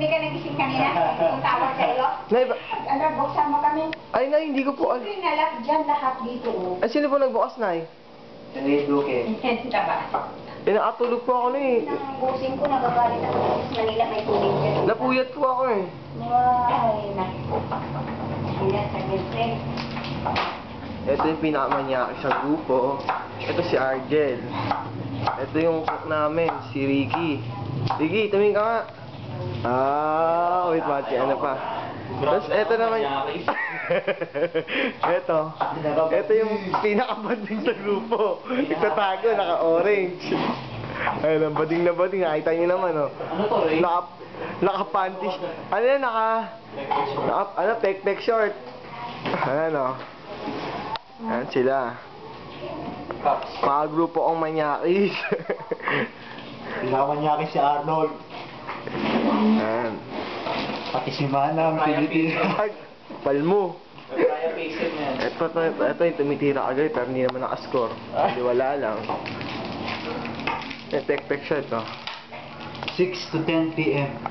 hindi ka nagising kanina? Kung tawag sa'yo? Nay, Ano, buksan mo kami. ay, Nay, hindi ko po. Hindi nalak dyan lahat dito, oh. Ay, sino po nagbukas, Nay? Intensa ba? Nakatulog po ako, Nay. Nang ko, nagagalit ako. Sa Manila may tubig dyan. Napuyat po ako eh. Ay, naku. Sila sa girlfriend. Ito yung pinakamanyaki sa grupo. Ito si Argel. Ito yung cook namin, si Ricky. Ricky, tumingin ka nga. Ah, wait, mati, ano pa. Tapos ito naman. Ito yung pinakabanding sa grupo. Nagtatago, naka-orange. Ayun, ang bading na bading. Nakita nyo naman, oh. Ano to, Ray? Naka-panties. Ano yan, ano, pek-pek short. Ano, ayan sila. Mga grupo kong manyakis. Pinamanyaki si Arnold. Ayan. Pati si Manang, Pilipinas. Ay, palmo. Kaya pacing yan. Ito yung tumitira agad pero hindi naman nakascore. Hindi wala lang. Yung pek-pek short, oh. 6 to 10 p.m.